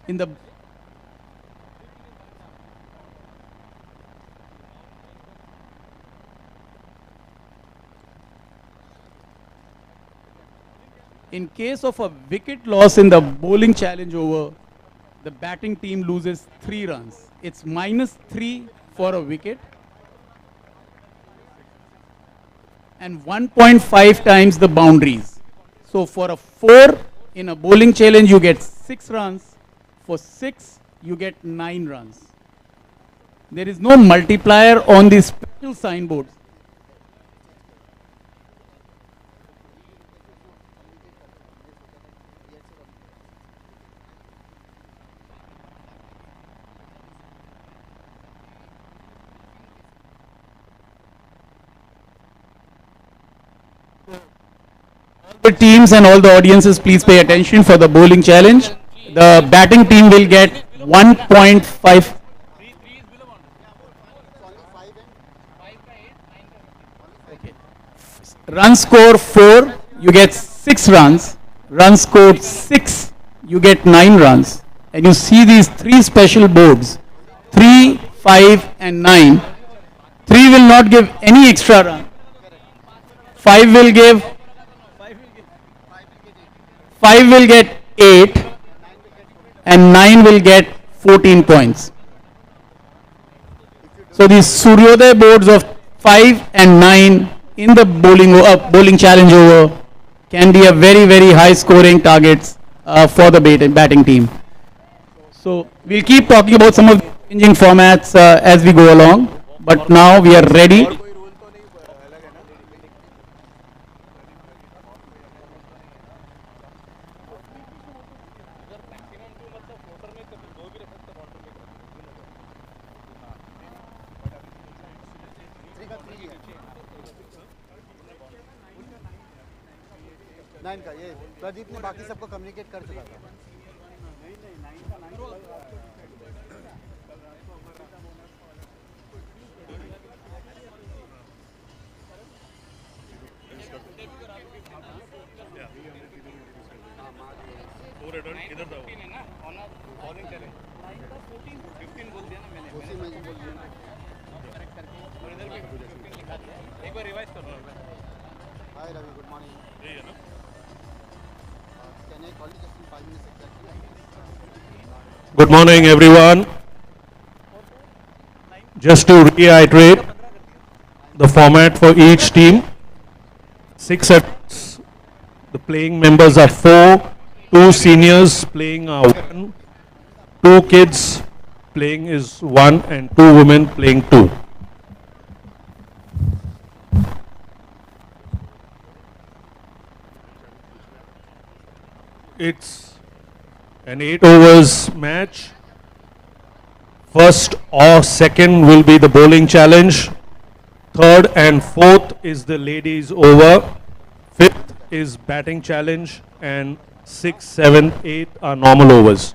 In the in case of a wicket loss in the bowling challenge over, the batting team loses 3 runs. It's -3 for a wicket and 1.5 times the boundaries. So for a 4 in a bowling challenge, you get 6 runs. For 6, you get 9 runs. There is no multiplier on the special signboards. The teams and all the audiences, please pay attention for the bowling challenge. The batting team will get 1.5. Okay. Run score 4, you get 6 runs. Run score 6, you get 9 runs. And you see these 3 special boards, 3, 5 and 9. 3 will not give any extra run. 5 will give 5 will get 8 and 9 will get 14 points. So these Suryodaya boards of 5 and 9 in the bowling challenge over can be a very high scoring targets for the batting team. So we'll keep talking about some of the changing formats as we go along, but now we are ready. Nine का ये प्रदीप ने बाकी सबको communicate कर चुका था. एक बार रिवाइज कर लो. Hi Ravi, good morning. Good morning, everyone. Just to reiterate the format for each team: 6 sets. The playing members are 4. 2 seniors playing are 1. 2 kids playing is 1, and 2 women playing 2. It's an 8 overs match. First or second will be the bowling challenge. Third and fourth is the ladies over. Fifth is batting challenge, and 6th, 7th, 8th are normal overs.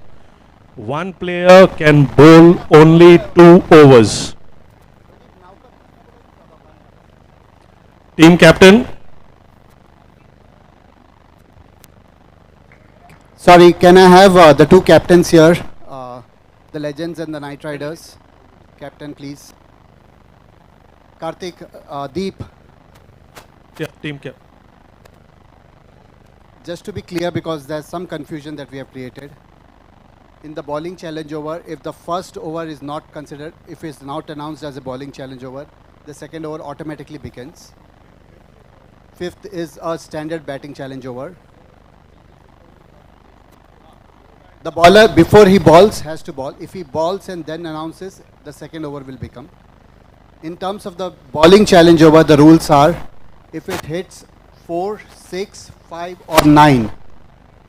One player can bowl only 2 overs. Team captain. Sorry, can I have the 2 captains here, the Legends and the Knight Riders? Captain, please. Karthik, Deep. Yeah, team captain. Just to be clear, because there's some confusion that we have created. In the bowling challenge over, if the first over is not considered, if it's not announced as a bowling challenge over, the second over automatically begins. Fifth is a standard batting challenge over. The bowler, before he bowls, has to bowl. If he bowls and then announces, the second over will become. In terms of the bowling challenge over, the rules are, if it hits 4, 6, 5 or 9,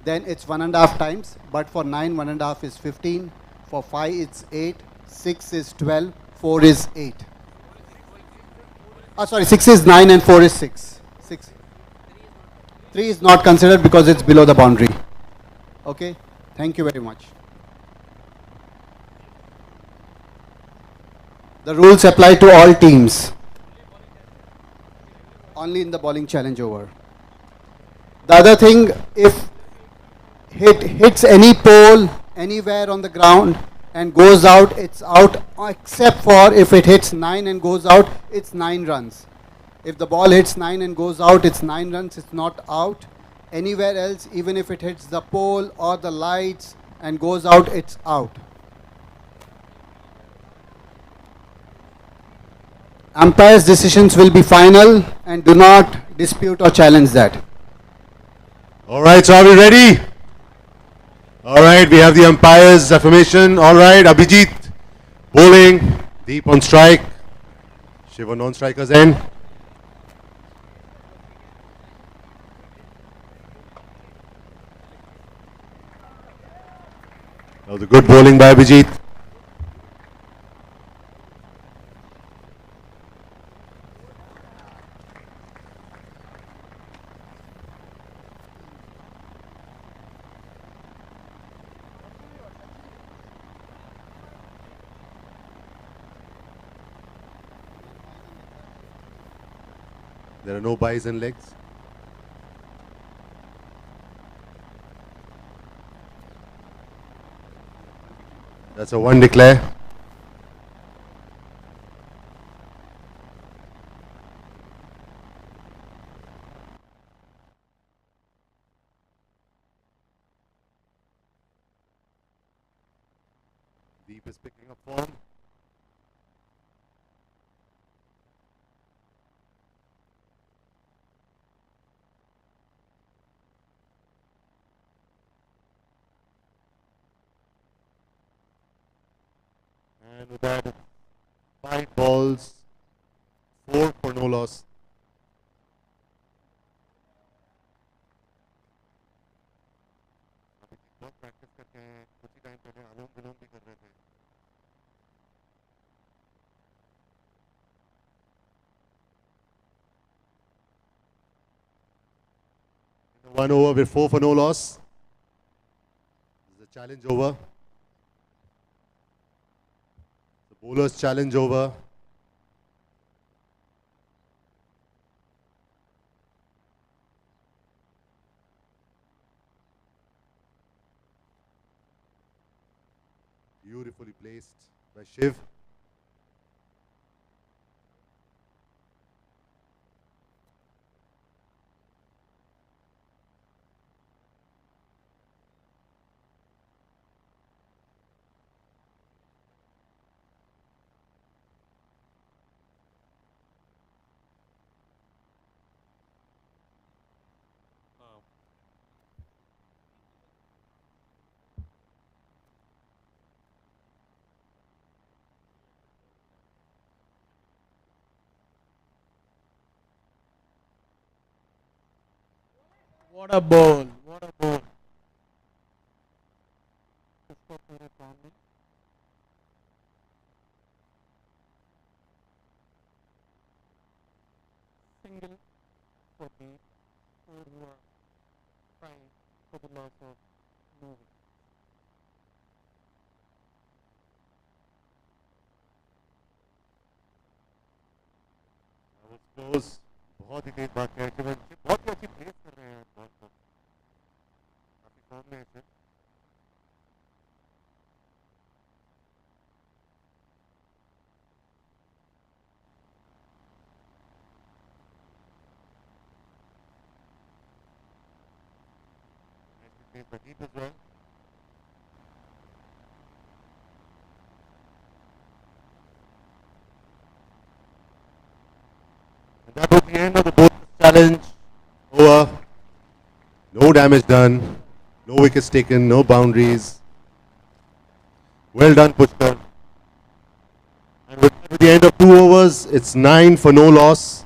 then it's 1.5 times. But for 9, 1.5 is 15. For 5, it's 8. 6 is 12. 4 is 8. Sorry, 6 is 9 and 4 is 6. 6. 3 is not considered because it's below the boundary. Okay? Thank you very much. The rules apply to all teams. Only in the bowling challenge over. The other thing, if hits any pole, anywhere on the ground and goes out, it's out, except for if it hits 9 and goes out, it's 9 runs. If the ball hits 9 and goes out, it's 9 runs, it's not out. Anywhere else, even if it hits the pole or the lights and goes out, it's out. Umpire's decisions will be final and do not dispute or challenge that. All right, so are we ready? All right, we have the umpire's affirmation. All right, Abhijit bowling, Deep on strike, Shiva non-strikers end. That was a good bowling by Abhijit. There are no buys and legs. That's a one declare. Deep is picking up form. And with that, 5 balls, 4 for no loss. बहुत practice करते हैं कुछ ही time पहले अनुलोम विलोम भी कर रहे थे One over with 4 for no loss. This is a challenge over. The bowler's challenge over. Beautifully placed by Shiv. What a ball. What a ball. Single for the over trying for the loss of moving. That was close. बहुत ही तेज बात है शिवन जी बहुत ही अच्छी place कर रहे हैं ball को काफी फॉर्म में है but deep as well. And that was the end of the bowler's challenge. Over. No damage done. No wickets taken. No boundaries. Well done, Pushkar. And with the end of 2 overs, it's 9 for no loss.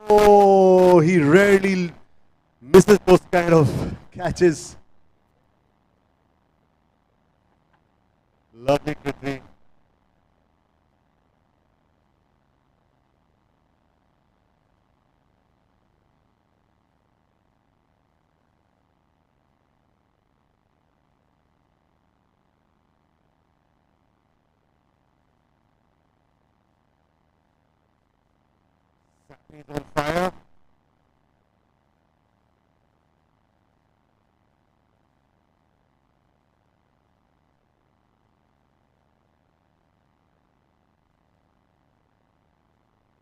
Oh, he rarely misses those kind of catches. Lovely Prithvi. He's on fire.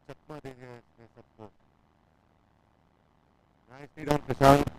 चकमा दे दिया इसने सबको. Nicely done, Prashant.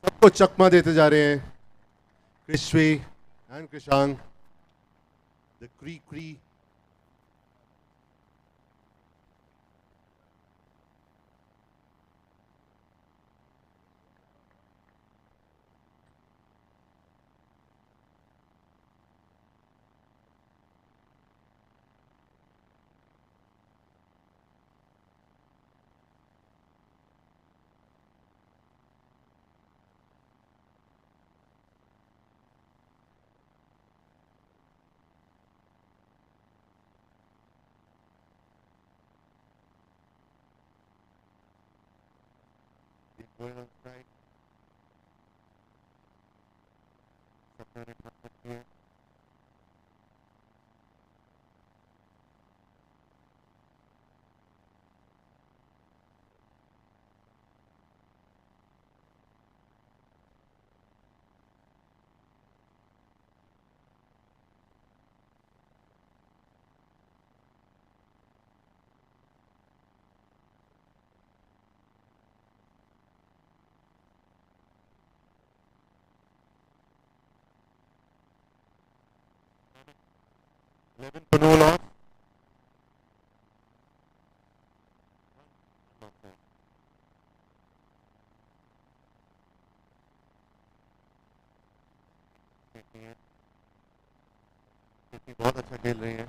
सबको चकमा देते जा रहे हैं. Krishvi and Krishang. The Cree. Going on strike. Sapna ne ठाक किया. Levin Panola. बहुत अच्छा खेल रही हैं.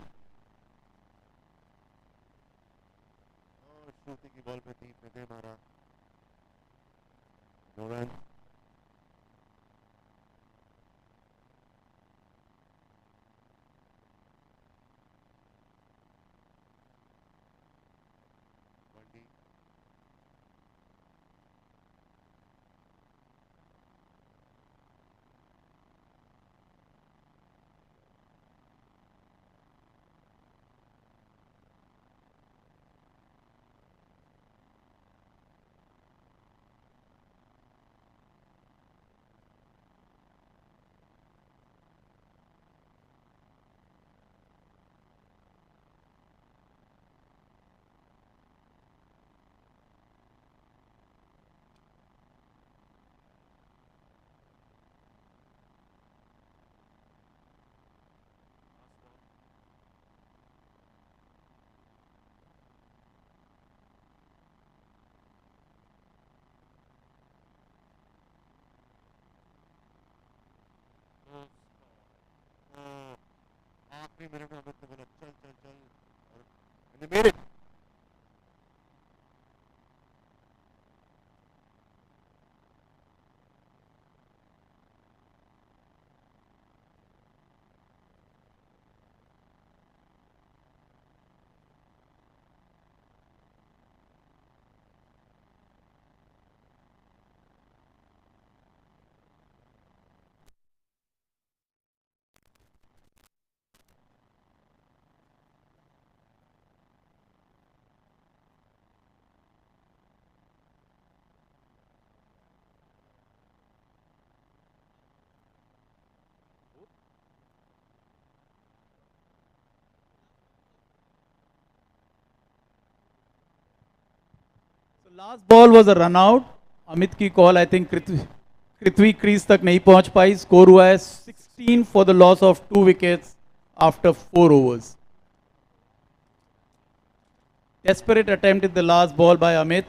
और श्रुति की बॉल पे 3 पे दे मारा. No run. Bundy. आखिरी मिनट में अमित ने बोला चल और and they made it. So last ball was a run out. Amit की call I think Prithvi crease तक नहीं पहुंच पाई. स्कोर हुआ है 16 for the loss of 2 wickets after 4 overs. Desperate attempt at the last ball by Amit.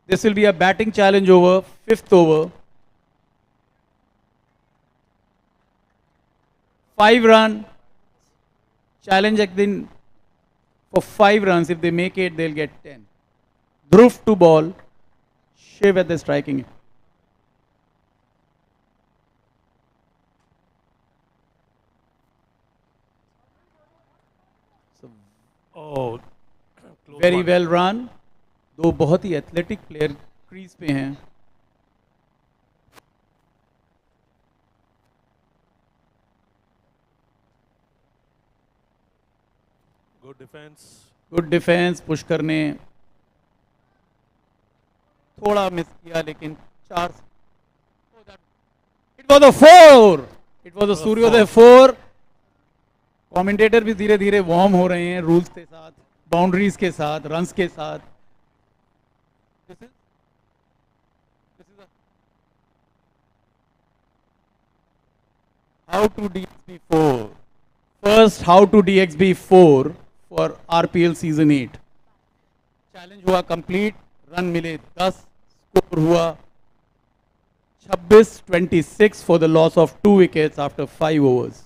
This will be a batting challenge over, 5th over. 5 run, challenge again for 5 runs. If they make it, they'll get 10. Dhruv to ball, Shiv at the striking. So Oh, close very one. well run. दो बहुत ही athletic player crease पे हैं. Good defense. Good defence. Pushkar ने थोड़ा miss किया लेकिन 4. It was a 4. It was a सूर्योदय 4. Commentator भी धीरे धीरे वार्म हो रहे हैं रूल्स के साथ, बाउंड्रीज के साथ, रन्स के साथ. How to DXB 4. First, how to DXB 4 for RPL season 8. Challenge हुआ कंप्लीट. रन मिले 10. स्कोर हुआ 26-26 for the loss of 2 wickets after 5 overs.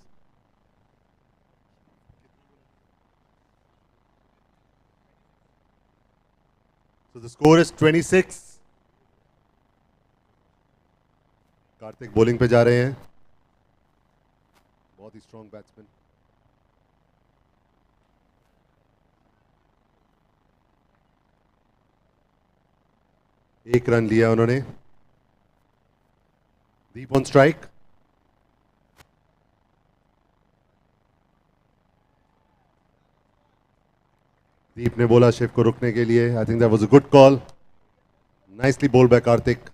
So the score is 26. Kartik bowling पे जा रहे हैं. बहुत ही स्ट्रॉन्ग बैट्समैन. एक रन लिया उन्होंने. दीप ऑन स्ट्राइक. दीप ने बोला शिव को रुकने के लिए. I think that was a good call. Nicely bowled by Kartik.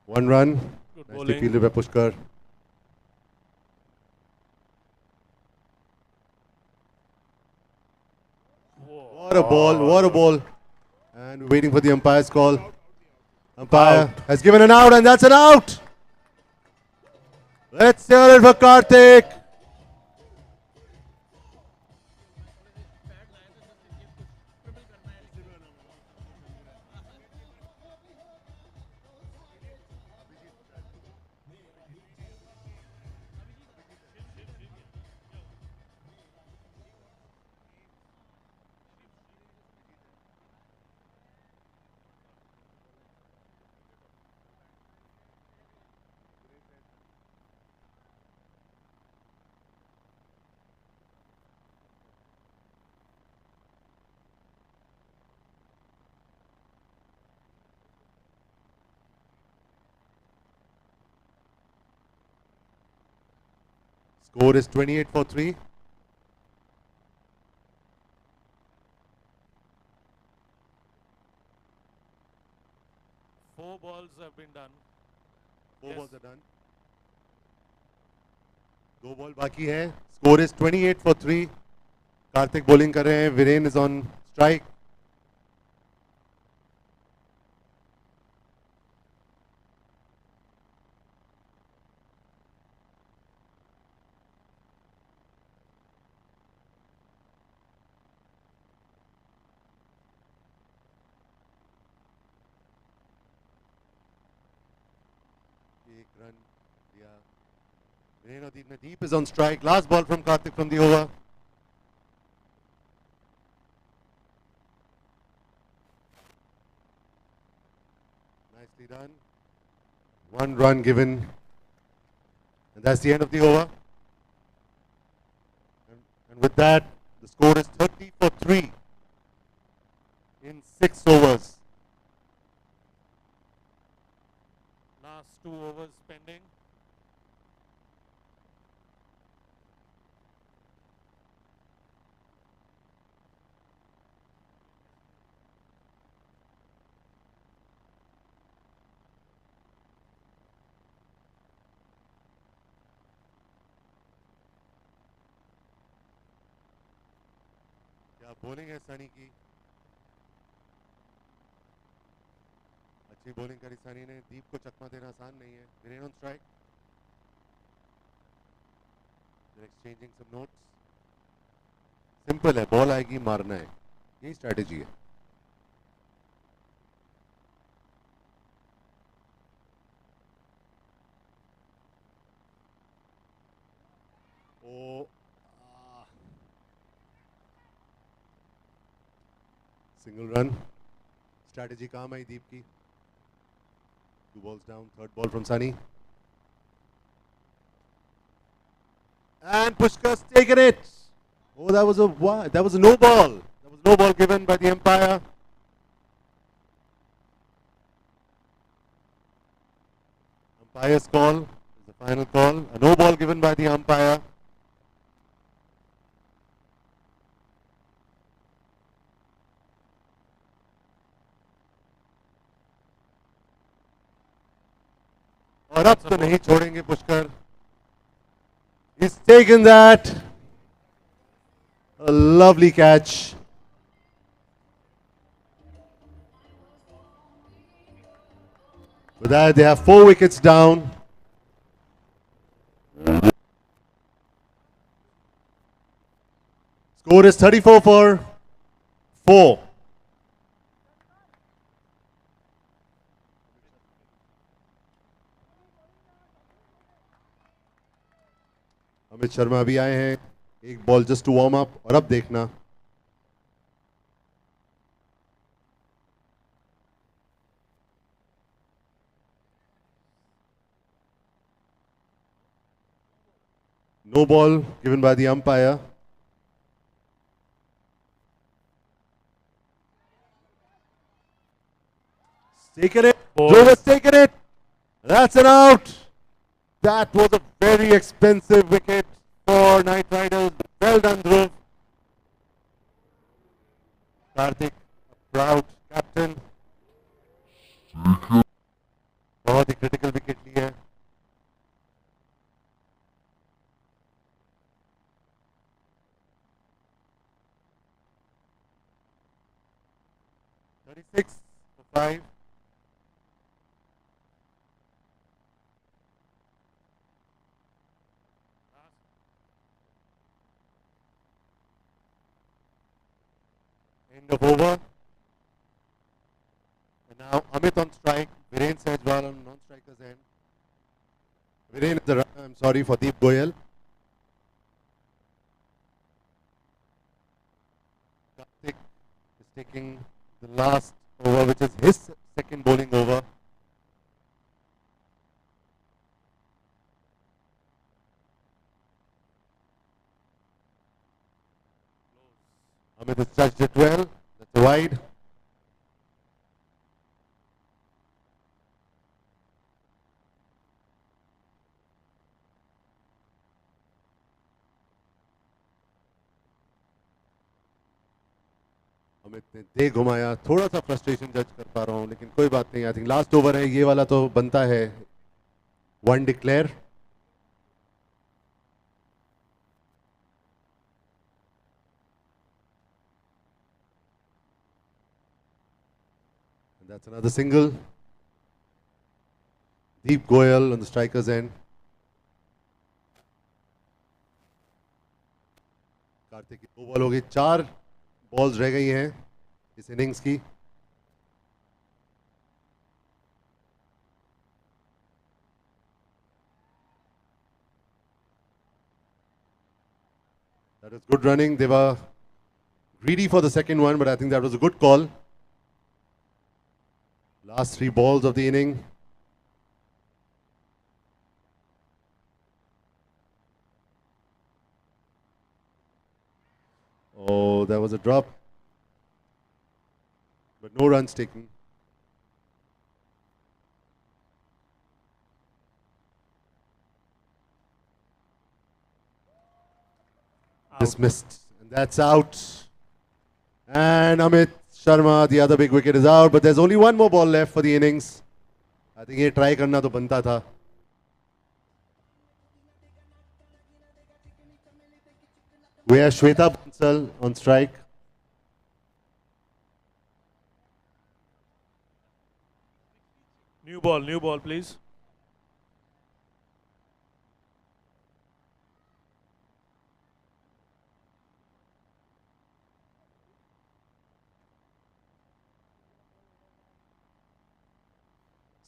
One run. Good Nicely bowling. fielded by Pushkar. What a ball, what a ball. And we're waiting for the umpire's call. Umpire has given an out, and that's an out. Let's hear it for Karthik. Score is 28 for 3. Four balls have been done. Four Yes. balls are done. 2 ball बाकी है. Score is 28 for 3. Kartik bowling कर रहे हैं. Viren is on strike. एक run दिया. Viren Deep is on strike. Last ball from Karthik from the over. Nicely done. 1 run given. And that's the end of the over. And with that, the score is 30 for 3 in 6 overs. Last 2 overs pending. क्या bowling है सनी की. अच्छी bowling करी सनी ने. दीप को चकमा देना आसान नहीं है. Viren on strike. They're exchanging some notes. Simple है. बॉल आएगी मारना है. यही स्ट्रैटेजी है. Oh. Single run. Strategy काम आई दीप की. 2 balls down. Third ball from Sunny. And Pushkar's taken it. Oh, that was a no ball. That was no ball given by the umpire. Umpire's call is the final call. A no ball given by the umpire. और अब तो नहीं छोड़ेंगे Pushkar. He's taken that. A lovely catch. With that, they have 4 wickets down. Score is 34 for 4. Amit Sharma भी आए हैं. एक ball just to warm up. और अब देखना. No ball given by the umpire. Taken it. Joe taken it. That's an out. That was a very expensive wicket for Knight Riders. Well done, Dhruv. Karthik, proud captain. बहुत ही critical wicket ली है. (36 for 5). End of over. And now Amit on strike. Viren Sehjwal on non-striker's end. Viren is the run. I'm sorry for Deep Goyal. Karthik is taking the last over, which is his second bowling over. Amit has touched it well. That's a wide. Amit ने दे घुमाया. थोड़ा सा frustration जज कर पा रहा हूं, लेकिन कोई बात नहीं. आई थिंक लास्ट ओवर है ये वाला, तो बनता है one declare. That's another single. Deep Goyal on the striker's end. Kartik की 2 बॉल हो गई. 4 बॉल्स रह गई हैं इस इनिंग्स की. That was good running. They were greedy for the second one, but I think that was a good call. Last 3 balls of the inning. Oh, there was a drop. But no runs taken. Dismissed. And that's out. And Amit Sharma, the other big wicket, is out. But there's only one more ball left for the innings. I think ये try करना तो बनता था. We have Shweta Bansal on strike. New ball, please.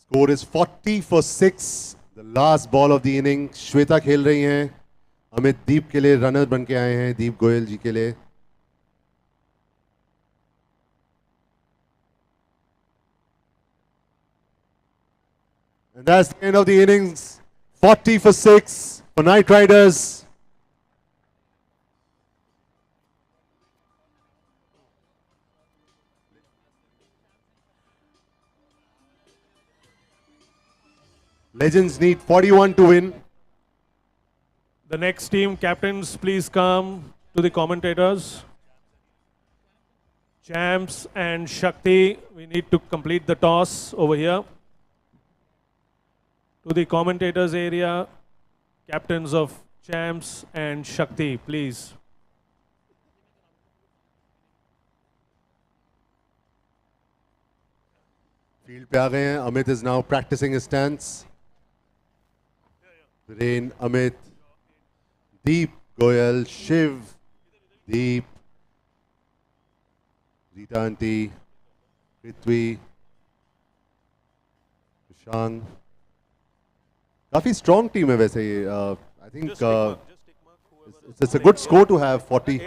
Score is 40 for 6. The last ball of the inning. Shweta खेल रही हैं. अमित दीप के लिए रनर बन के आए हैं, दीप गोयल जी के लिए। And that's the end of the innings. 40 for 6 for Knight Riders. Legends need 41 to win. The next team captains, please come to the commentators. Champs and Shakti, we need to complete the toss over here. To the commentators area, captains of Champs and Shakti, please. Field पे आ गए हैं. Amit is now practicing his stance. Viren, Amit, Deep, Goyal, Shiv, Deep, Rita Aunty, Prithvi, Shang. काफी strong team है वैसे ये. I think it's a good score to have 40.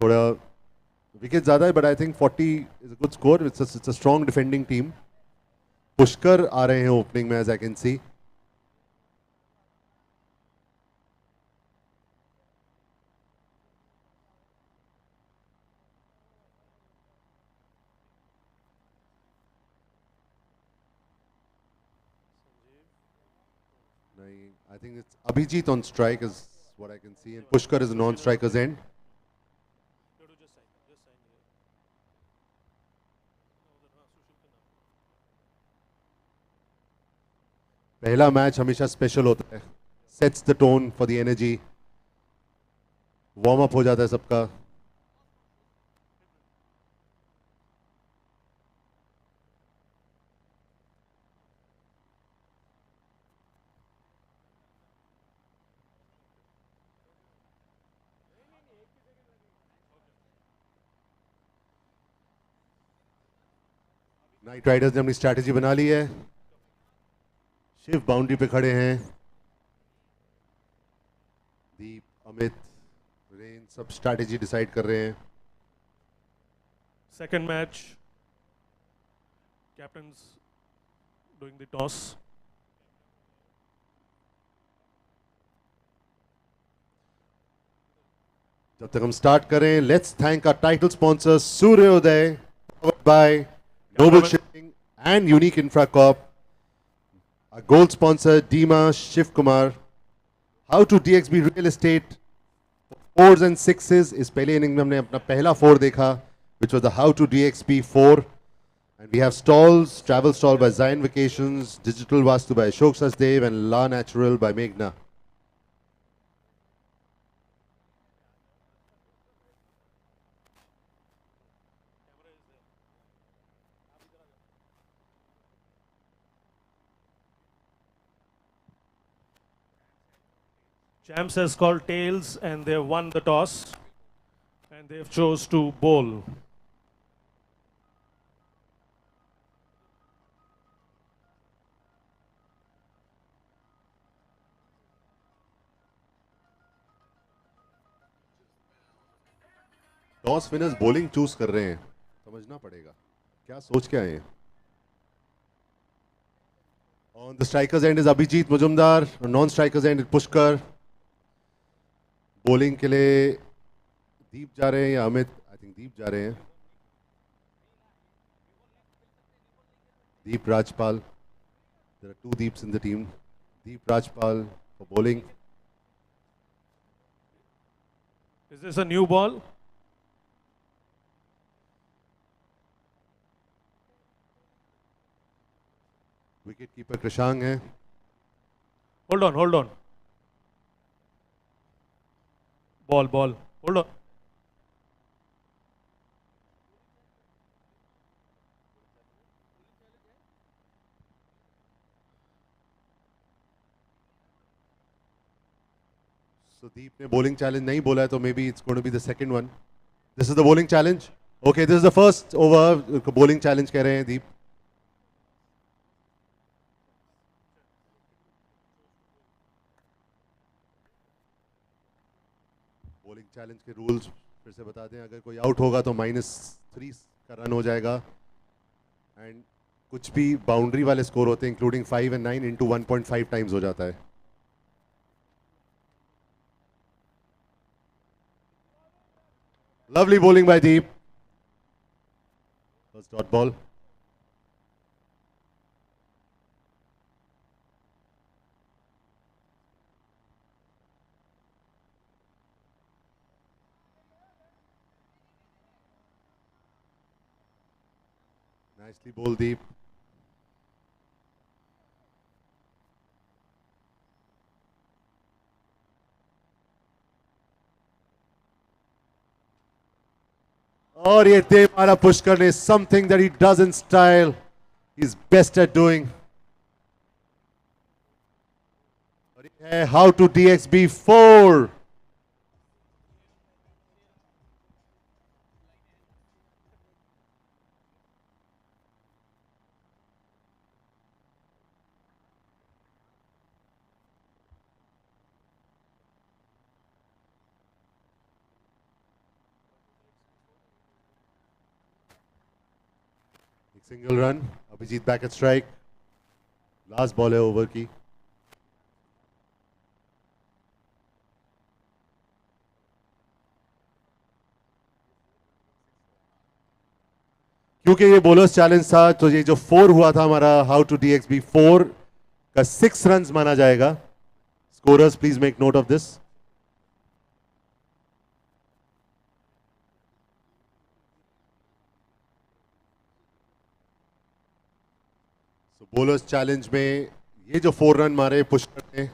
थोड़ा wicket ज़्यादा है, but I think 40 is a good score. It's a strong defending team. Pushkar आ रहे हैं opening में, as I can see. I think it's Abhijit on strike is what I can see, and Pushkar is a non-striker's end. पहला match हमेशा special होता है, sets the tone for the energy, warm up हो जाता है सबका. Night riders ने अपनी स्ट्रैटेजी बना ली है. शिव बाउंड्री पे खड़े हैं. दीप, अमित, वीरेन सब स्ट्रैटेजी डिसाइड कर रहे हैं. Second match, captains doing the toss. जब तक हम स्टार्ट करें, let's thank our title sponsor Suryoday, powered by Noble Shipping and Unique Infracorp. Our gold sponsor Dima Shiv Kumar. How to DXB Real Estate fours and sixes. इस पहले inning में हमने अपना पहला 4 देखा, which was the How to DXB 4. And we have stalls, travel stall by Zion Vacations, Digital Vastu by Ashok Sachdev, and La Natural by Meghna. Champs has called tails and they have won the toss and they have chose to bowl. Toss winners bowling choose कर रहे हैं, समझना पड़ेगा क्या सोच के आए हैं. On the strikers end is Abhijit Mujumdar. On non-strikers end is Pushkar. Bowling के लिए दीप जा रहे हैं या अमित? आई थिंक दीप जा रहे हैं. Deep Rajpal. There are 2 Deeps in the team. Deep Rajpal for bowling. Is this a new ball? Wicket keeper Krishang है. Hold on, hold on. Ball, hold on. So Deep ने bowling challenge नहीं बोला है, तो maybe it's going to be the second one. This is the bowling challenge. Okay, this is the first over. Bowling challenge कह रहे हैं Deep. Bowling challenge के rules फिर से बता दें, अगर कोई आउट होगा तो -3 का रन हो जाएगा, एंड कुछ भी बाउंड्री वाले स्कोर होते हैं इंक्लूडिंग 5 and 9 इंटू 1.5 टाइम्स हो जाता है. Lovely bowling by Deep. First dot ball. Nicely bowled, Deep. और ये दे मारा पुष्कर ने, something that he does in style. He's best at doing. और ये है how to DXB 4. एक single run, Abhijeet back at strike. Last ball है ओवर की. क्योंकि ये बॉलर्स चैलेंज था, तो ये जो 4 हुआ था हमारा हाउ टू DXB 4 का 6 रन माना जाएगा. Scorers please make note of this. Bowlers challenge में ये जो 4 रन मारे पुष्कर ने,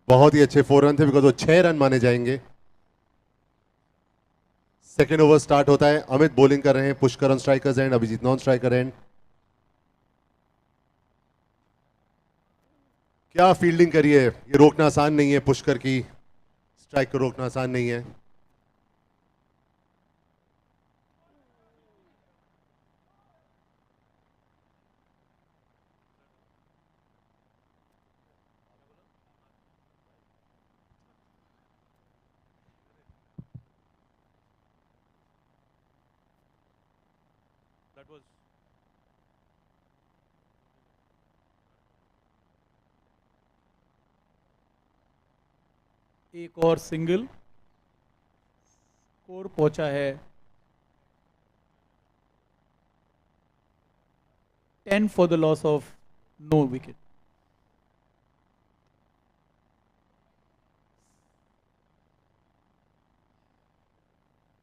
बहुत ही अच्छे 4 रन थे, बिकॉज वो 6 रन माने जाएंगे. सेकेंड ओवर स्टार्ट होता है. अमित बॉलिंग कर रहे हैं, Pushkar on striker's end, Abhijeet non striker end. क्या फील्डिंग करी है. ये रोकना आसान नहीं है, पुष्कर की स्ट्राइक को रोकना आसान नहीं है. That was एक और सिंगल, स्कोर पहुंचा है 10 for the loss of no wicket.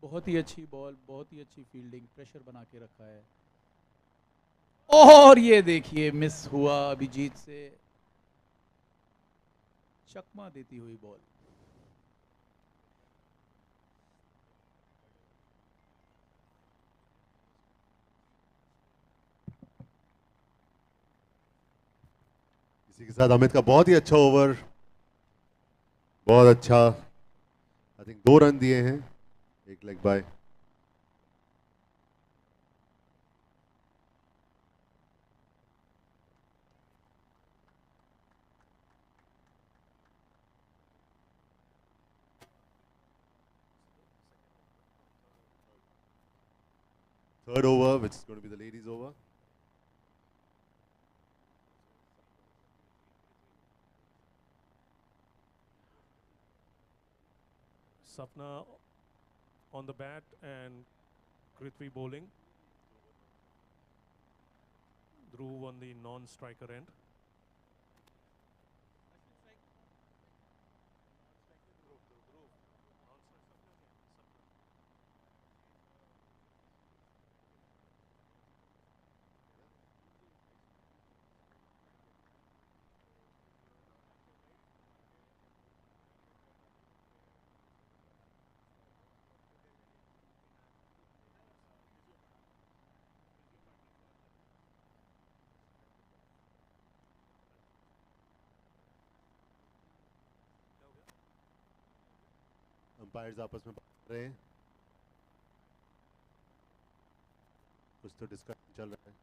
बहुत ही अच्छी बॉल, बहुत ही अच्छी फील्डिंग, प्रेशर बना के रखा है. और ये देखिए मिस हुआ अभिजीत से, चकमा देती हुई बॉल. इसी के साथ अमित का बहुत ही अच्छा ओवर, बहुत अच्छा. आई थिंक 2 रन दिए हैं, एक leg bye. Third over, which is going to be the ladies over. Sapna on the bat and Krithvi bowling. Dhruv on the non-striker end. Umpires आपस में बात कर रहे हैं, कुछ तो डिस्कशन चल रहा है.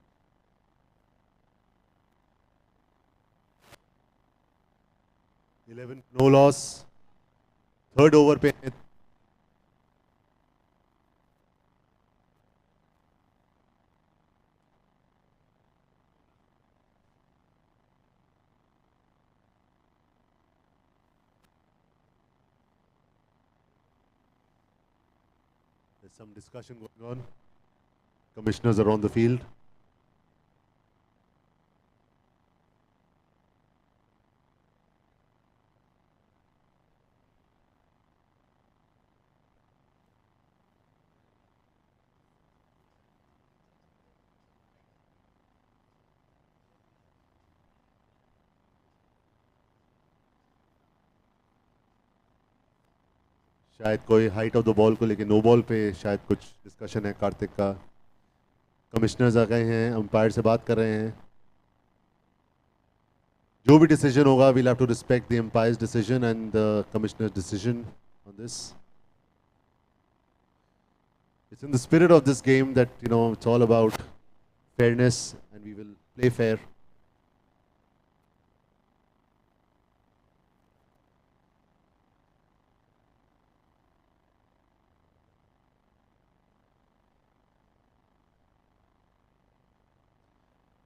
No loss. थर्ड ओवर पे There's some discussion going on. Commissioners are on the field. शायद कोई हाइट ऑफ द बॉल को लेके नो बॉल पे शायद कुछ डिस्कशन है कार्तिक का. कमिश्नर्स आ गए हैं, अंपायर से बात कर रहे हैं. जो भी डिसीजन होगा, we'll have to respect the umpire's decision and the commissioner's decision on this. It's in the spirit of this game that, you know, it's all about fairness and we will play fair.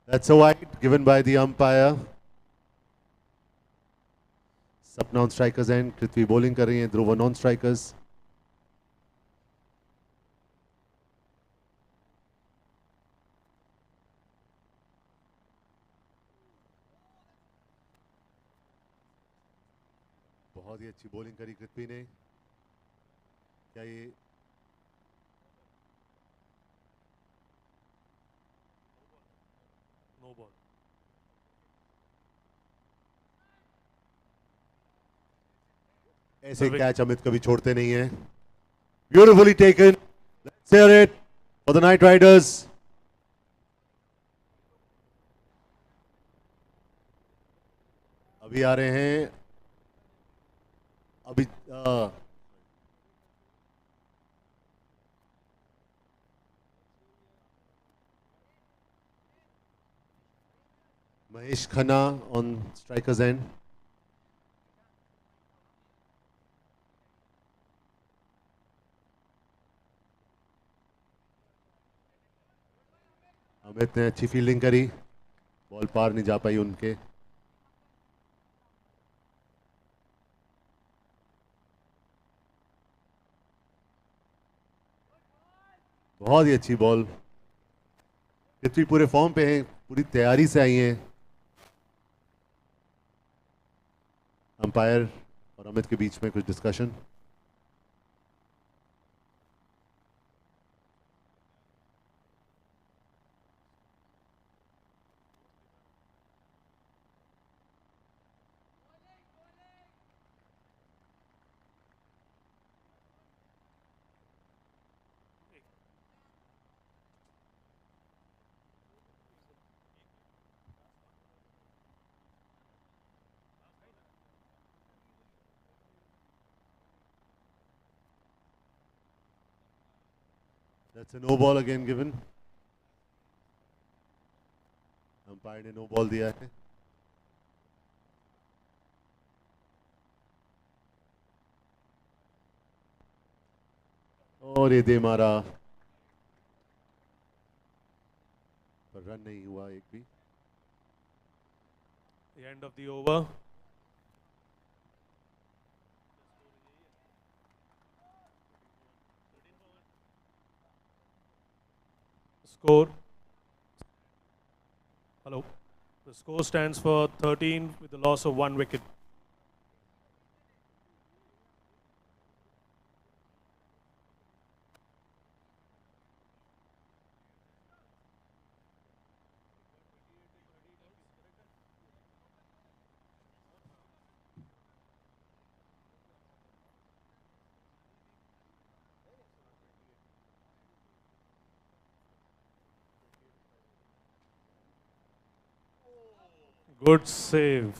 That's a wide given by the umpire. Sapna on strikers end, Prithvi bowling कर रही हैं, Dhruva on strikers. बहुत ही अच्छी bowling करी पृथ्वी ने. क्या ये No ball. ऐसे कैच अमित कभी छोड़ते नहीं हैं. Beautifully taken. Let's hear it for the Knight Riders. अभी आ रहे हैं. अभी Mahesh Khanna on strikers end. Amit ने अच्छी फील्डिंग करी, बॉल पार नहीं जा पाई उनके. बहुत ही अच्छी बॉल. पृथ्वी पूरे फॉर्म पे हैं, पूरी तैयारी से आई हैं. अंपायर और अमित के बीच में कुछ discussion. That's a no ball again given. Umpire ने नो बॉल दिया है. और ये दे मारा, पर रन नहीं हुआ एक भी. The end of the over. Score. Hello. The score stands for 13 with the loss of 1 wicket. Good save.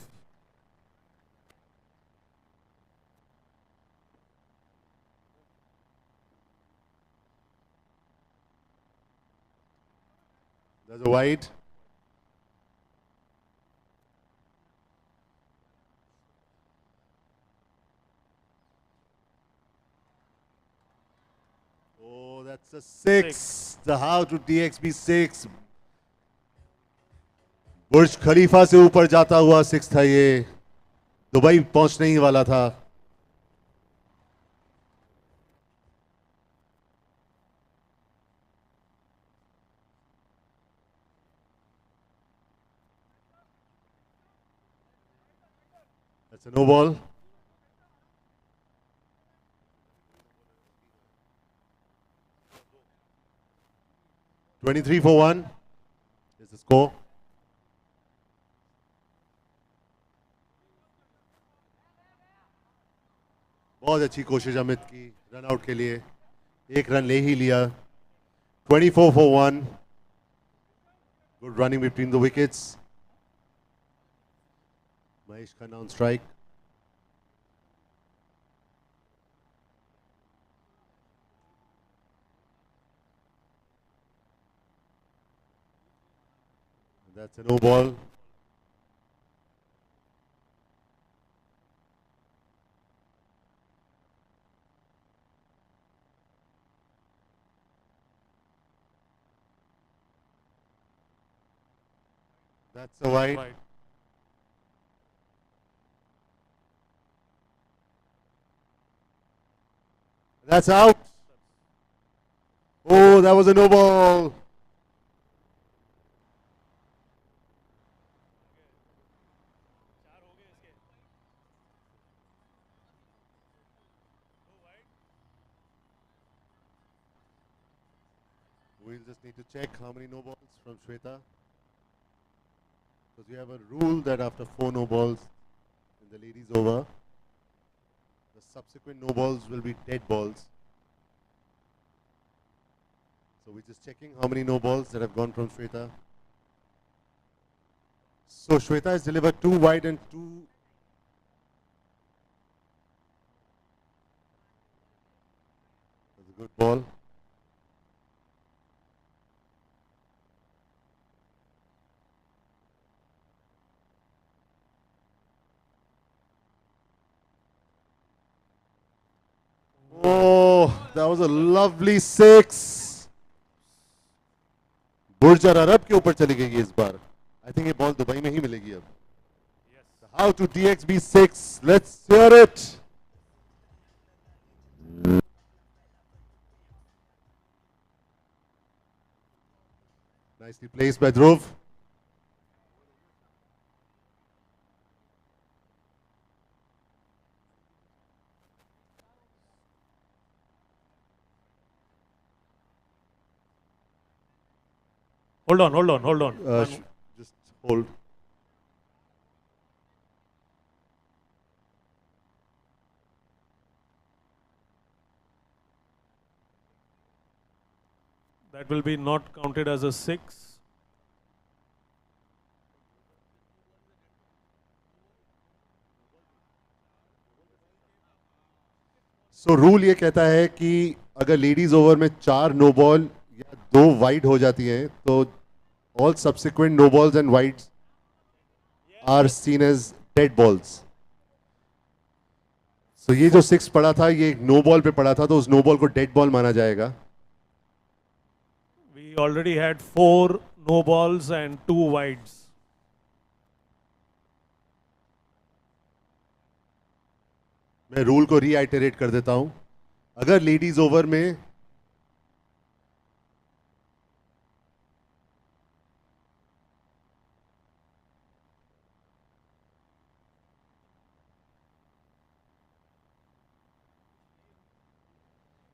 There's a wide. Oh, that's a six. The how to DXB 6. बुर्ज खलीफा से ऊपर जाता हुआ 6 था ये. दुबई पहुंचने ही वाला था. That's a no ball. (23 for 1) is the score. बहुत अच्छी कोशिश अमित की रन आउट के लिए, एक रन ले ही लिया. 24 for 1. Good running between the wickets. Mahesh Khanna on strike. That's a no ball. That's a wide. That's out. Oh, that was a no ball. We'll just need to check how many no balls from Shweta. Because we have a rule that after 4 no balls in the ladies over, the subsequent no balls will be dead balls. So we're just checking how many no balls that have gone from Shweta. So Shweta has delivered 2 wide and 2. That's a good ball. Oh, that was a lovely 6. बुर्जर अरब के ऊपर चली गई इस बार. I think ये ball Dubai में ही मिलेगी अब. How to DXB 6? Let's hear it. Nicely placed by Dhruv. Hold on. Just hold. That will be not counted as a 6. So rule ये कहता है कि अगर लेडीज ओवर में 4 नो बॉल या 2 वाइड हो जाती हैं तो all subsequent no balls and wides are seen as dead balls. So ये जो 6 पड़ा था ये एक नो बॉल पे पड़ा था तो उस नो बॉल को डेड बॉल माना जाएगा. We already had 4 no balls and 2 wides. मैं रूल को रीआइटरेट कर देता हूं. अगर लेडीज ओवर में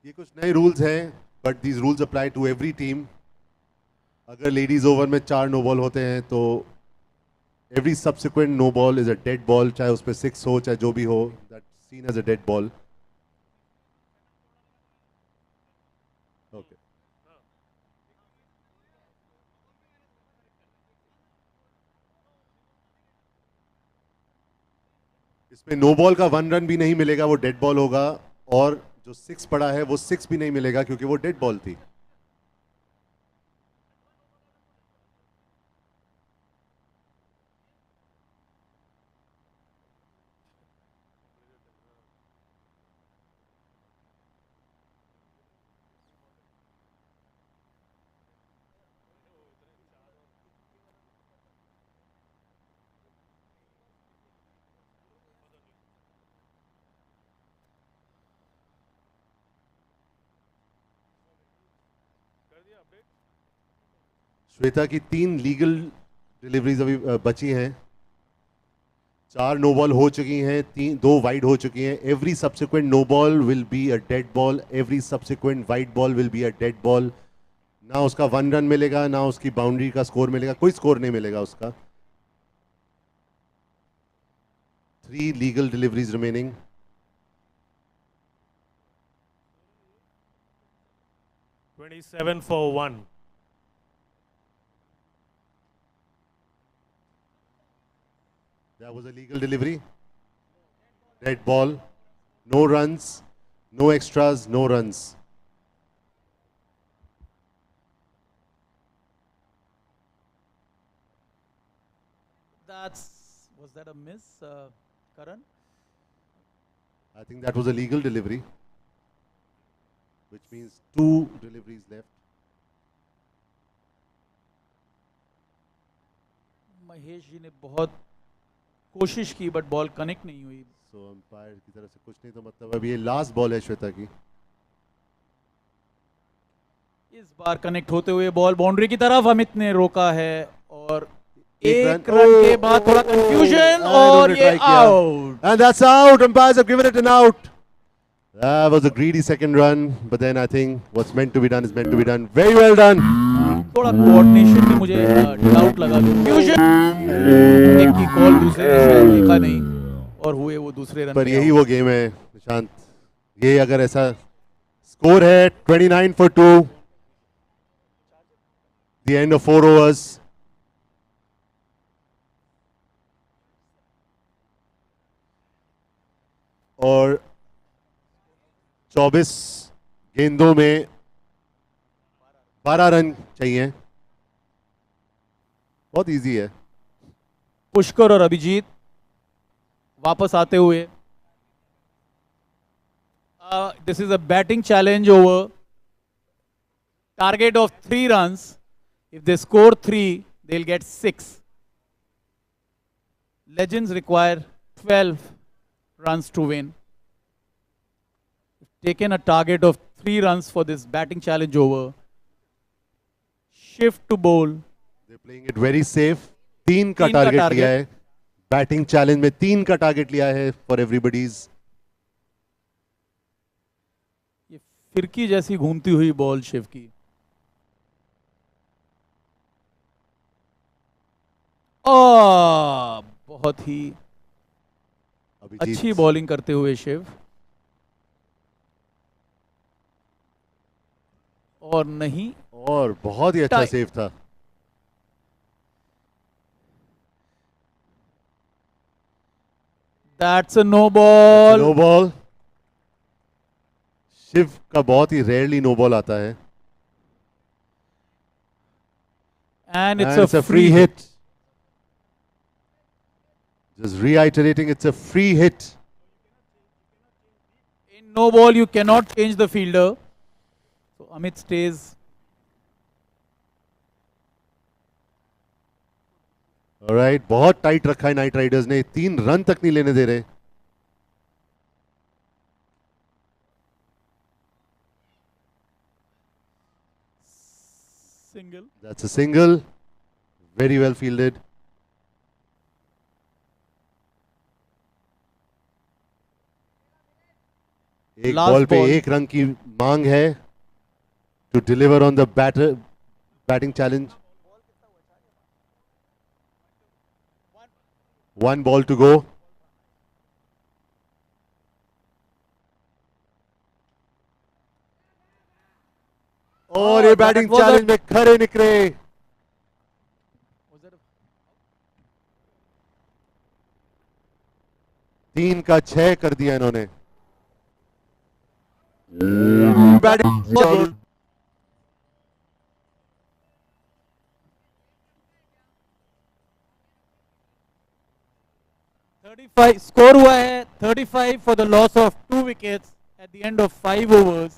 ये कुछ नए रूल्स हैं but these rules apply to every team. अगर लेडीज ओवर में 4 नो बॉल होते हैं तो every subsequent no ball is a dead ball, चाहे उस पर 6 हो चाहे जो भी हो, that seen as a dead ball. Okay, इसमें नो बॉल का 1 रन भी नहीं मिलेगा, वो डेड बॉल होगा. और जो 6 पड़ा है वो 6 भी नहीं मिलेगा क्योंकि वो डेड बॉल थी. श्वेता की 3 लीगल डिलीवरीज अभी बची हैं. 4 नो बॉल हो चुकी हैं, 2 वाइड हो चुकी हैं. Every subsequent no ball will be a dead ball, every subsequent wide ball will be a dead ball. ना उसका 1 रन मिलेगा, ना उसकी बाउंड्री का स्कोर मिलेगा, कोई स्कोर नहीं मिलेगा उसका. 3 legal deliveries remaining. Twenty-seven for 1. That was a legal delivery. Dead ball. No runs, no extras, no runs. Was that a miss, Karan? I think that was a legal delivery, which means 2 deliveries left. Mahesh ji ने बहुत कोशिश की but ball connect नहीं हुई. So umpire की तरफ से कुछ नहीं, तो मतलब अब ये लास्ट बॉल है श्वेता की. इस बार कनेक्ट होते हुए बॉल बाउंड्री की तरफ अमित ने रोका है और एक एक रन रन के बाद थोड़ा कंफ्यूजन और ये out. And that's out. Umpires have given it an out. That was a greedy second run, but then I think what's meant to be done is meant to be done. Very well done. थोड़ा coordination में मुझे doubt लगा. Confusion, एक की call दूसरे ने शायद देखा नहीं और हुए वो दूसरे रन पर पे यही out. वो गेम है निशांत. ये अगर ऐसा स्कोर है 29 for 2, the end of 4 overs. और 24 गेंदों में 12 रन चाहिए. बहुत इजी है. पुष्कर और अभिजीत वापस आते हुए. This is a batting challenge over. Target of 3 runs. If they score 3, they'll get 6. Legends require 12 runs to win. Taken a target of 3 runs for this batting challenge over. Shift to bowl. They're playing it very safe. 3 का 3 का target target. लिया है. Batting challenge में 3 का target लिया है for everybody's. ये फिरकी जैसी घूमती हुई बॉल शिव की. बहुत ही अच्छी बॉलिंग करते हुए शिव. और नहीं, और बहुत ही अच्छा टाई. सेव था. That's a no ball. No ball. Shiv का बहुत ही रेयरली नो बॉल आता है. And And it's it's a free hit. Just reiterating, it's a free hit. In no ball you cannot change the fielder. So Amit stays. Alright, बहुत tight रखा है night riders ने. 3 run तक नहीं लेने दे रहे. Single. That's a single. Very well fielded. एक Last ball पे ball. 1 रन की मांग है to deliver on the batting challenge. 1 ball to go. और ये बैटिंग was a- चैलेंज में खरे निकले. Was that a 3 का 6 कर दिया इन्होंने. बैटिंग 35 स्कोर हुआ है 35 for the loss of 2 wickets at the end of 5 overs.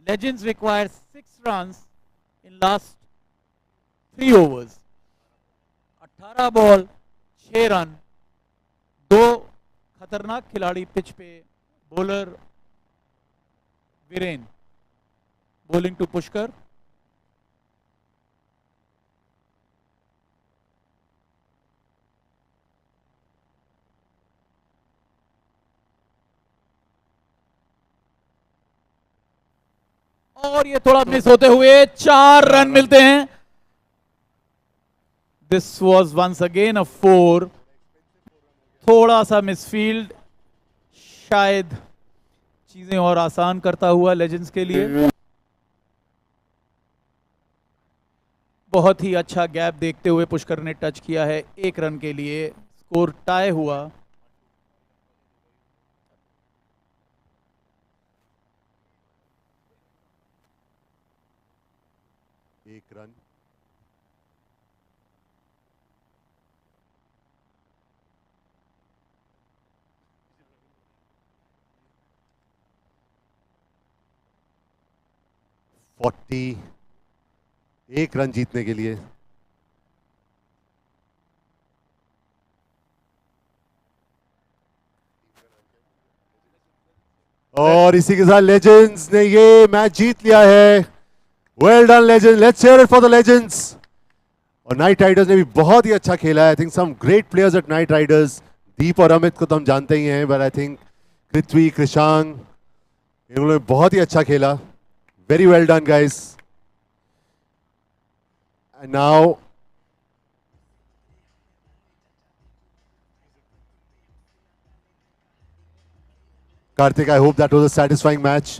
Legends require 6 runs in last 3 overs. 18 ball 6 run. 2 खतरनाक खिलाड़ी पिच पे. Bowler Viren bowling to Pushkar. और ये थोड़ा मिस होते हुए 4 रन मिलते हैं. This was once again a 4. थोड़ा सा मिसफील्ड, शायद चीजें और आसान करता हुआ लेजेंड्स के लिए. बहुत ही अच्छा गैप देखते हुए पुष्कर ने टच किया है 1 रन के लिए. स्कोर टाई हुआ. एक रन. एक रन जीतने के लिए. और इसी के साथ लेजेंड्स ने ये मैच जीत लिया है. Well done legends, let's hear it for the legends. और नाइट राइडर्स ने भी बहुत ही अच्छा खेला है. I think some great players at knight riders. Deep और अमित को तो हम जानते ही हैं, बट आई थिंक पृथ्वी, कृषांग, इन्होंने बहुत ही अच्छा खेला. Very well done guys. And now Karthik, I hope that was a satisfying match.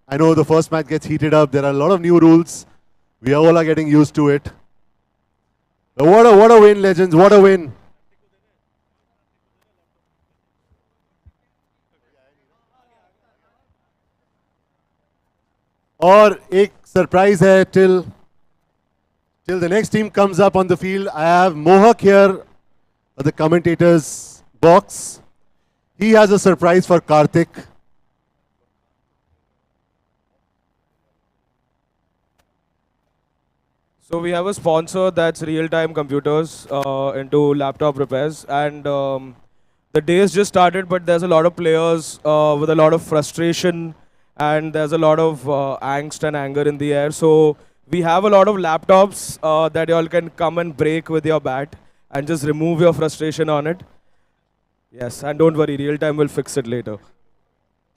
I know the first match gets heated up. There are a lot of new rules. We all are getting used to it. But what a win, legends. What a win. और एक surprise है till the next team comes up on the field. I have Mohak here at the commentators box. He has a surprise for Karthik. So we have a sponsor that's Real Time Computers into laptop repairs, and the day has just started, but there's a lot of players with a lot of frustration, and there's a lot of angst and anger in the air. So we have a lot of laptops that y'all can come and break with your bat and just remove your frustration on it. Yes, and don't worry, Real Time will fix it later.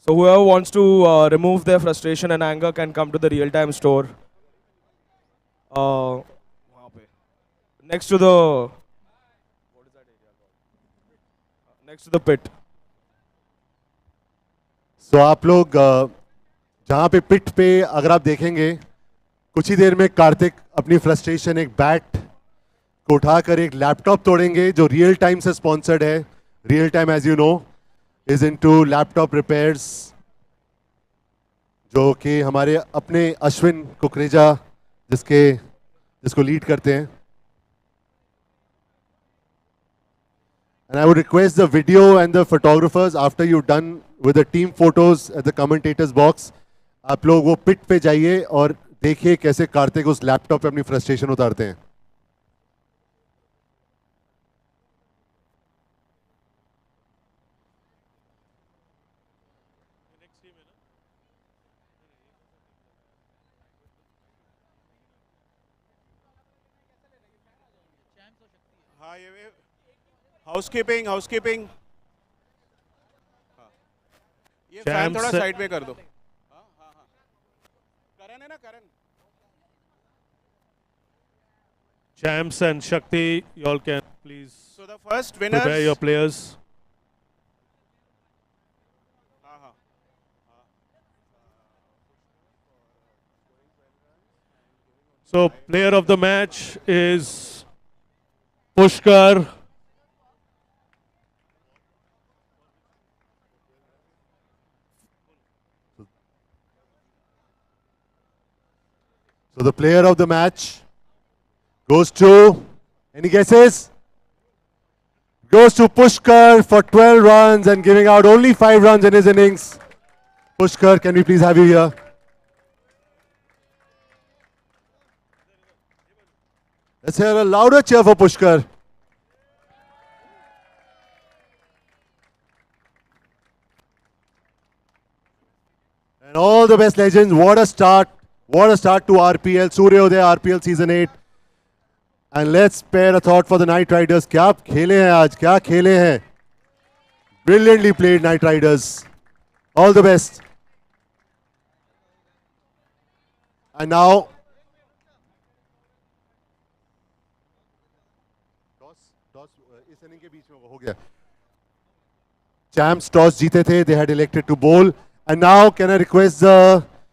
So whoever wants to remove their frustration and anger can come to the Real Time store. वहाँ पे next to the what is that area called? Next to the pit. So आप लोग जहाँ पे पिट पे अगर आप देखेंगे कुछ ही देर में कार्तिक अपनी फ्रस्ट्रेशन एक बैट को उठाकर एक लैपटॉप तोड़ेंगे जो रियल टाइम से स्पॉन्सर्ड है. Real Time as you know is into laptop repairs, जो कि हमारे अपने अश्विन कुकरेजा जिसको लीड करते हैं. And I would request the video and the photographers after you've done with the team photos at the commentators box, आप लोग वो पिट पे जाइए और देखिए कैसे कार्तिक उस लैपटॉप पे अपनी फ्रस्ट्रेशन उतारते हैं. हाँ ये हाउसकीपिंग हाउसकीपिंग. ये फैन थोड़ा साइड में कर दो. हाँ हाँ हाँ. करण है ना, करण. Champs and Shakti, you all can please So the first winners. prepare your players. हाँ हाँ. So player of the match is Pushkar. So the player of the match goes to, any guesses? Goes to Pushkar for 12 runs and giving out only 5 runs in his innings. Pushkar, can we please have you here? Let's hear a louder cheer for Pushkar. And all the best, legends. What a start. What a start to RPL. Suryodaya RPL Season 8. And let's spare a thought for the Knight Riders. क्या खेले हैं आज, क्या खेले हैं. Brilliantly played, Knight Riders. All the best. And now, इस inning के बीच में वो हो गया. Champs toss जीते थे. They had elected to bowl. And now, can I request the